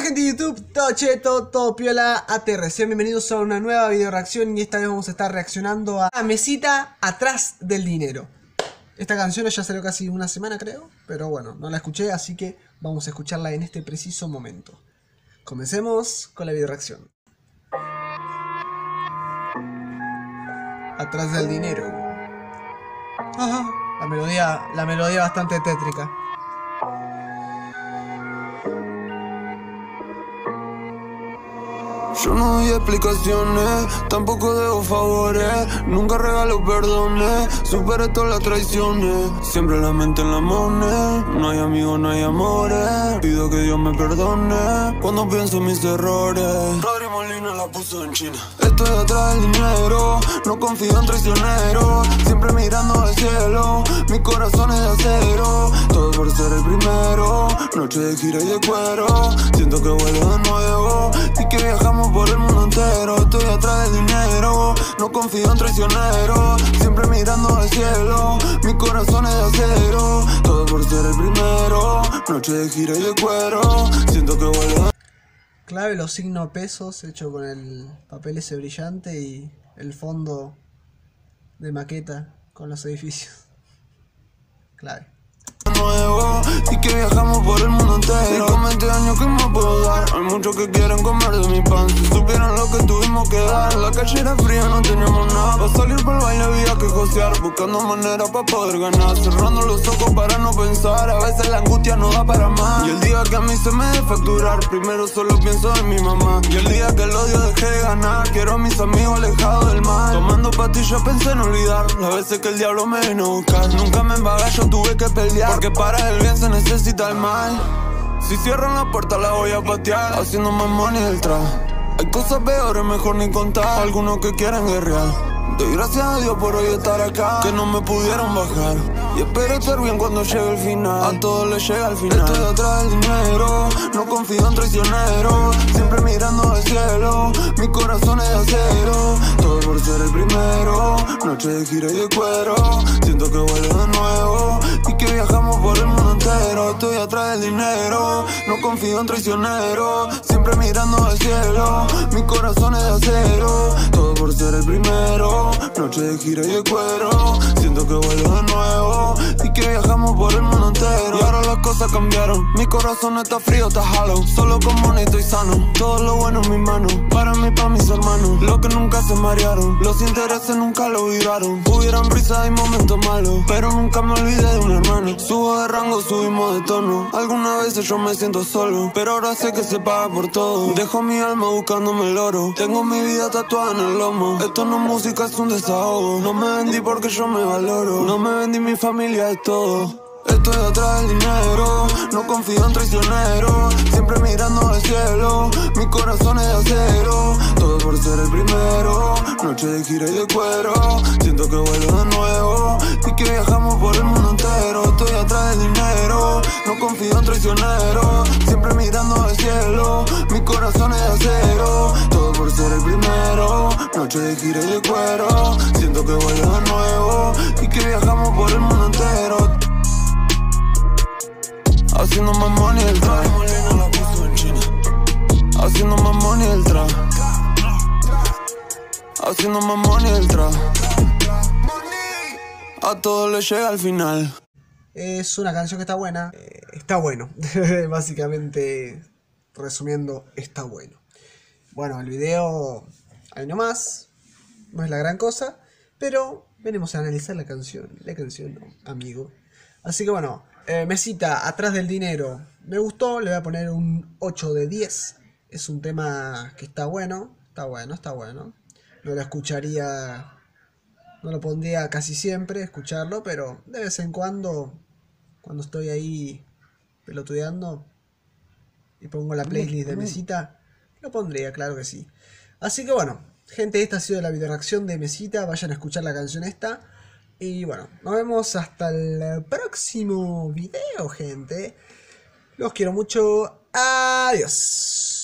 gente de YouTube, todo cheto, todo piola, ATRC, bienvenidos a una nueva video reacción y esta vez vamos a estar reaccionando a Mesita Atrás del Dinero. Esta canción ya salió casi una semana creo, pero bueno, no la escuché, así que vamos a escucharla en este preciso momento. Comencemos con la video reacción. Atrás del dinero. Ajá, la melodía bastante tétrica. Yo no doy explicaciones, tampoco debo favores, nunca regalo perdones, superé todas las traiciones, siempre la mente en la moneda, no hay amigos, no hay amores, pido que Dios me perdone, cuando pienso en mis errores, Rodri Molina la puso en China. Estoy atrás del dinero, no confío en traicioneros, siempre mirando al cielo, mi corazón es de acero, todo por ser el primero, noche de gira y de cuero, siento que vuelo de nuevo, y que viajamos por el mundo entero. Estoy atrás del dinero, no confío en traicioneros, siempre mirando al cielo, mi corazón es de acero, todo por ser el primero, noche de gira y de cuero, siento que vuelo. Clave los signos pesos hecho con el papel ese brillante y el fondo de maqueta con los edificios. Clave. Nuevo, y que viajamos por el mundo entero. Con 20 años que me puedo dar, hay muchos que quieren comer de mi pan. Si supieran lo que tuvimos que dar, la calle era fría, no teníamos nada. Para salir por el baile había que josear, buscando maneras para poder ganar, cerrando los ojos para no pensar, a veces la angustia no da para más. Y el día que a mí se me dé facturar, primero solo pienso en mi mamá. Y el día que el odio deje de ganar, quiero a mis amigos alejados del mal. Tomando pastillas pensé en olvidar las veces que el diablo me vino a buscar. Nunca me embagué, yo tuve que pelear, porque para el bien se necesita el mal. Si cierran la puerta la voy a patear, haciendo más money del trap. Hay cosas peores, mejor ni contar, algunos que quieren guerrear. Doy gracias a Dios por hoy estar acá, que no me pudieron bajar, y espero estar bien cuando llegue el final. A todos les llega el final. Estoy atrás del dinero, no confío en traicioneros, siempre mirando al cielo, mi corazón es de acero, todo por ser el primero, noche de gira y de cuero, siento que vuelo de nuevo, y que viajamos por el mundo entero. Estoy atrás del dinero, no confío en traicioneros, siempre mirando al cielo, mi corazón es de acero, todo por ser el primero, noche de gira y de cuero, siento que vuelo de nuevo, y que viajamos por el mundo entero. Y ahora las cosas cambiaron, mi corazón está frío, está hollow, solo con money estoy sano, todo lo bueno en mis manos, para mí, para mis hermanos, los que nunca se marearon, los intereses nunca lo viraron. Hubieran risas y momentos malos, pero nunca me olvidé de un hermano. Subo de rango, subimos de tono, algunas veces yo me siento solo, pero ahora sé que se paga por todo. Dejo mi alma buscándome el oro, tengo mi vida tatuada en el lomo, esto no es música, es un desahogo. No me vendí porque yo me valoro, no me vendí, mi familia es todo. Estoy atrás del dinero, no confío en traicioneros, siempre mirando al cielo, mi corazón es de acero, todo por ser el primero, noche de gira y de cuero, siento que vuelo de nuevo, y que viajamos por el mundo entero. Estoy atrás del dinero, no confío en traicioneros, siempre mirando al cielo, mi corazón es de acero, todo por ser el primero, noche de gira y de cuero, siento que vuelo de nuevo, y que viajamos por el mundo entero. Haciendo más money del trap, haciendo más money del trap, haciendo más money del trap, a todos les llega al final. Es una canción que está buena, está bueno, básicamente resumiendo, está bueno. Bueno, el video, ahí nomás, no es la gran cosa, pero venimos a analizar la canción no, amigo. Así que bueno, Mesita Atrás del Dinero, me gustó, le voy a poner un 8 de 10. Es un tema que está bueno, está bueno. No lo escucharía, no lo pondría casi siempre escucharlo, pero de vez en cuando estoy ahí pelotudeando y pongo la playlist de Mesita, lo pondría, claro que sí. Así que bueno, gente, esta ha sido la video reacción de Mesita, vayan a escuchar la canción esta. Y bueno, nos vemos hasta el próximo video, gente. Los quiero mucho. Adiós.